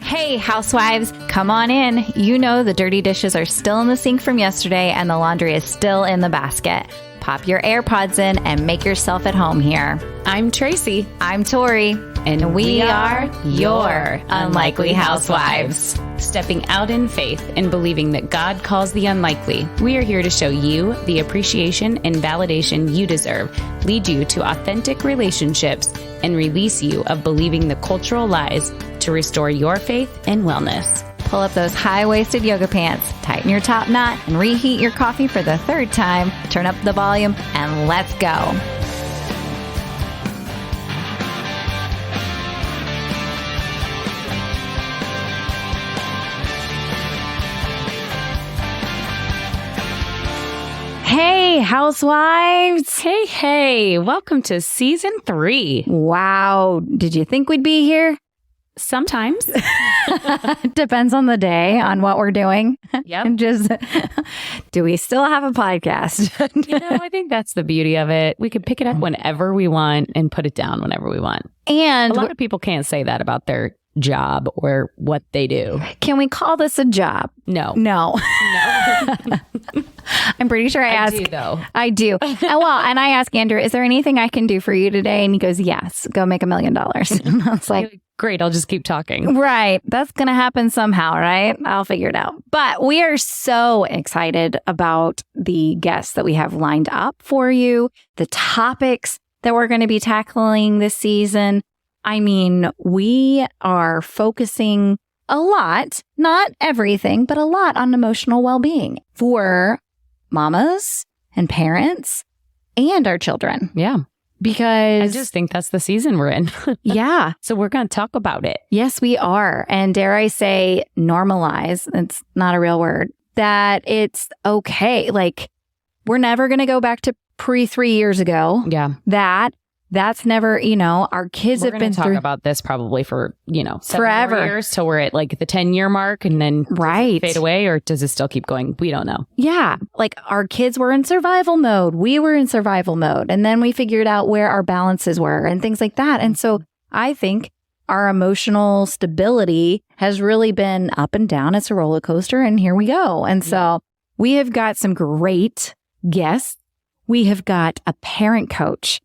Hey, housewives, come on in. You know the dirty dishes are still in the sink from yesterday and the laundry is still in the basket. Pop your AirPods in and make yourself at home here. I'm Tracy. I'm Tori. And we are your Unlikely Housewives. Stepping out in faith and believing that God calls the unlikely, we are here to show you the appreciation and validation you deserve, lead you to authentic relationships, and release you of believing the cultural lies to restore your faith and wellness. Pull up those high-waisted yoga pants, tighten your top knot, and reheat your coffee for the third time. Turn up the volume, and let's go. Hey, housewives. Hey, welcome to season 3. Wow. Did you think we'd be here? Sometimes. Depends on the day, on what we're doing. Yep. And just, do we still have a podcast? I think that's the beauty of it. We can pick it up whenever we want and put it down whenever we want. And a lot of people can't say that about their job or what they do. Can we call this a job? No. I'm pretty sure I asked. I do, though. I do. And I asked Andrew, is there anything I can do for you today? And he goes, yes, go make $1 million. And I was like, great, I'll just keep talking. Right. That's going to happen somehow, right? I'll figure it out. But we are so excited about the guests that we have lined up for you, the topics that we're going to be tackling this season. I mean, we are focusing a lot, not everything, but a lot on emotional well-being for mamas and parents and our children. Yeah. Because I just think that's the season we're in. Yeah. So we're going to talk about it. Yes, we are. And dare I say, normalize, it's not a real word, that it's okay. Like, we're never going to go back to pre 3 years ago. Yeah. That's never, our kids have been through. We're going to talk about this probably for, forever years till we're at like the 10-year mark and then fade away, or does it still keep going? We don't know. Yeah. Like our kids were in survival mode. We were in survival mode. And then we figured out where our balances were and things like that. And so I think our emotional stability has really been up and down. It's a roller coaster. And here we go. And so we have got some great guests. We have got a parent coach.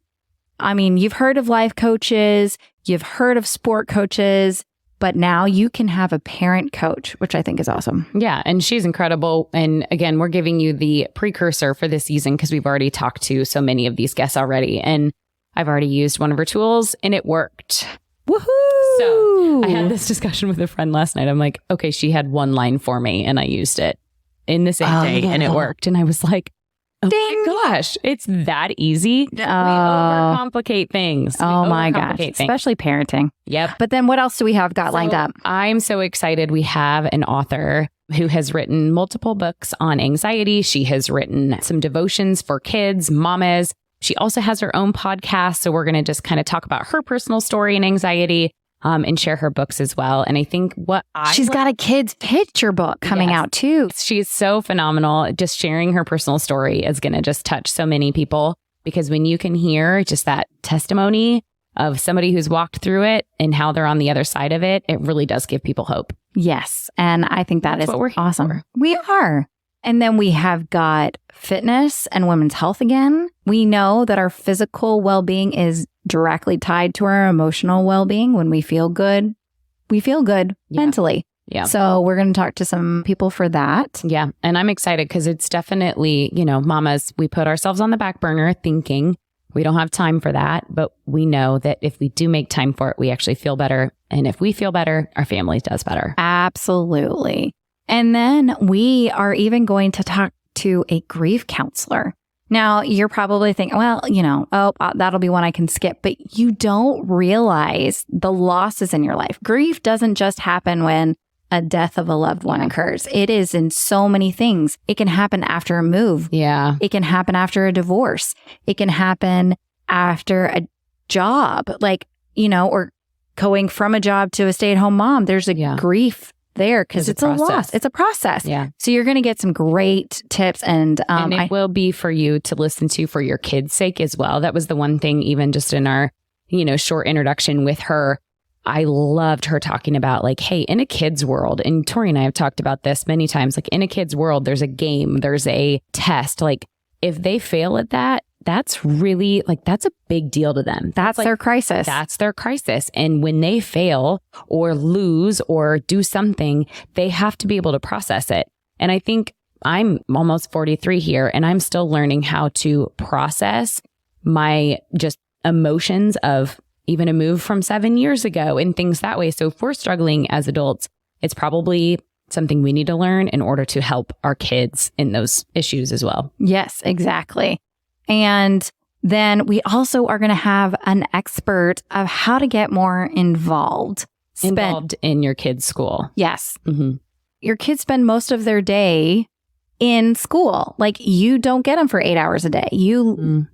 I mean, you've heard of life coaches, you've heard of sport coaches, but now you can have a parent coach, which I think is awesome. Yeah, and she's incredible. And again, we're giving you the precursor for this season because we've already talked to so many of these guests already. And I've already used one of her tools and it worked. Woohoo! So I had this discussion with a friend last night. I'm like, okay, she had one line for me and I used it in the same day and it worked. And I was like, oh ding. My gosh, it's that easy. We overcomplicate things. Oh my gosh, especially parenting. Yep. But then what else do we have got lined up? I'm so excited. We have an author who has written multiple books on anxiety. She has written some devotions for kids, mamas. She also has her own podcast. So we're going to just kind of talk about her personal story and anxiety. And share her books as well. And I think she's got a kid's picture book coming out too. She's so phenomenal. Just sharing her personal story is going to just touch so many people, because when you can hear just that testimony of somebody who's walked through it and how they're on the other side of it, it really does give people hope. Yes. And I think that's what we're awesome. For. We are. And then we have got fitness and women's health again. We know that our physical well-being is directly tied to our emotional well-being. When we feel good mentally. Yeah. So we're going to talk to some people for that. Yeah. And I'm excited because it's definitely, mamas, we put ourselves on the back burner thinking we don't have time for that. But we know that if we do make time for it, we actually feel better. And if we feel better, our family does better. Absolutely. And then we are even going to talk to a grief counselor. Now, you're probably thinking, that'll be one I can skip. But you don't realize the losses in your life. Grief doesn't just happen when a death of a loved one occurs. It is in so many things. It can happen after a move. Yeah. It can happen after a divorce. It can happen after a job, or going from a job to a stay-at-home mom. There's a grief there because it's a loss. It's a process. Yeah. So you're going to get some great tips and it will be for you to listen to for your kids' sake as well. That was the one thing, even just in our, short introduction with her. I loved her talking about like, hey, in a kid's world, and Tori and I have talked about this many times, like in a kid's world, there's a game, there's a test. Like if they fail at that, that's really like, that's a big deal to them. That's like, their crisis. That's their crisis. And when they fail or lose or do something, they have to be able to process it. And I think I'm almost 43 here and I'm still learning how to process my just emotions of even a move from 7 years ago and things that way. So if we're struggling as adults, it's probably something we need to learn in order to help our kids in those issues as well. Yes, exactly. And then we also are going to have an expert of how to get more involved. Involved in your kids' school. Yes. Mm-hmm. Your kids spend most of their day in school. Like you don't get them for 8 hours a day.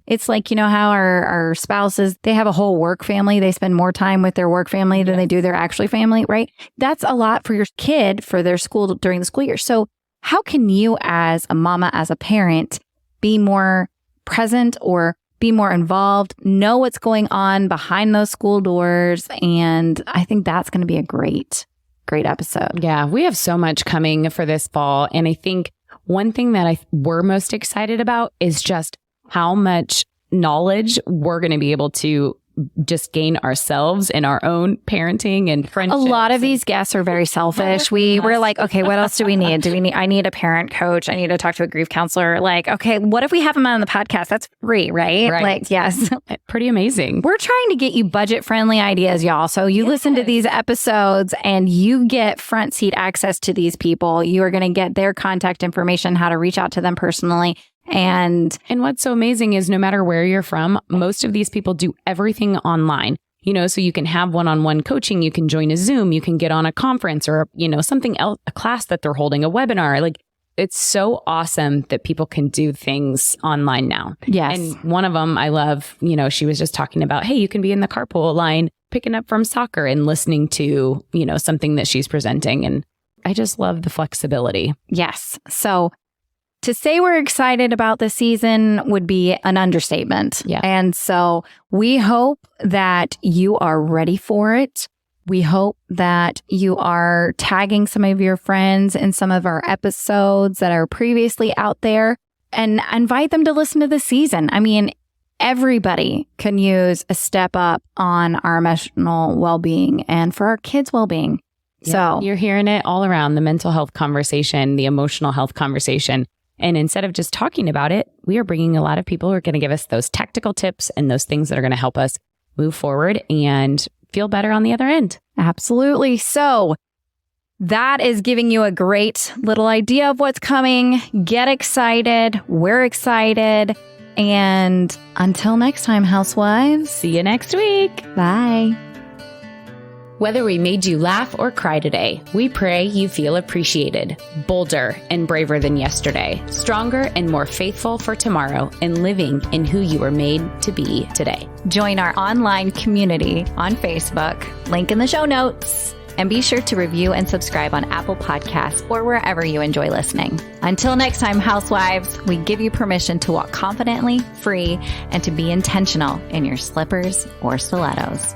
It's like, you know how our spouses, they have a whole work family. They spend more time with their work family than they do their actual family, right? That's a lot for your kid for their school during the school year. So how can you as a mama, as a parent, be more present or be more involved, know what's going on behind those school doors? And I think that's going to be a great episode. Yeah, we have so much coming for this fall. And I think one thing that we're most excited about is just how much knowledge we're going to be able to just gain ourselves in our own parenting and friendships. A lot of these guests are very selfish. We're like, okay, what else do we need? I need a parent coach. I need to talk to a grief counselor. Like, okay, what if we have them on the podcast? That's free, right? Like, yes. Pretty amazing. We're trying to get you budget-friendly ideas, y'all. So you listen to these episodes and you get front seat access to these people. You are going to get their contact information, how to reach out to them personally. And what's so amazing is no matter where you're from, most of these people do everything online, you know, so you can have one-on-one coaching, you can join a Zoom, you can get on a conference or, you know, something else, a class that they're holding, a webinar. Like it's so awesome that people can do things online now. Yes. And one of them I love, you know, she was just talking about, hey, you can be in the carpool line, picking up from soccer and listening to, you know, something that she's presenting. And I just love the flexibility. Yes. So to say we're excited about the season would be an understatement. Yeah. And so we hope that you are ready for it. We hope that you are tagging some of your friends in some of our episodes that are previously out there and invite them to listen to the season. I mean, everybody can use a step up on our emotional well-being and for our kids' well-being. Yeah. So you're hearing it all around, the mental health conversation, the emotional health conversation. And instead of just talking about it, we are bringing a lot of people who are going to give us those tactical tips and those things that are going to help us move forward and feel better on the other end. Absolutely. So that is giving you a great little idea of what's coming. Get excited. We're excited. And until next time, housewives. See you next week. Bye. Whether we made you laugh or cry today, we pray you feel appreciated, bolder and braver than yesterday, stronger and more faithful for tomorrow, and living in who you were made to be today. Join our online community on Facebook, link in the show notes, and be sure to review and subscribe on Apple Podcasts or wherever you enjoy listening. Until next time, housewives, we give you permission to walk confidently, free, and to be intentional in your slippers or stilettos.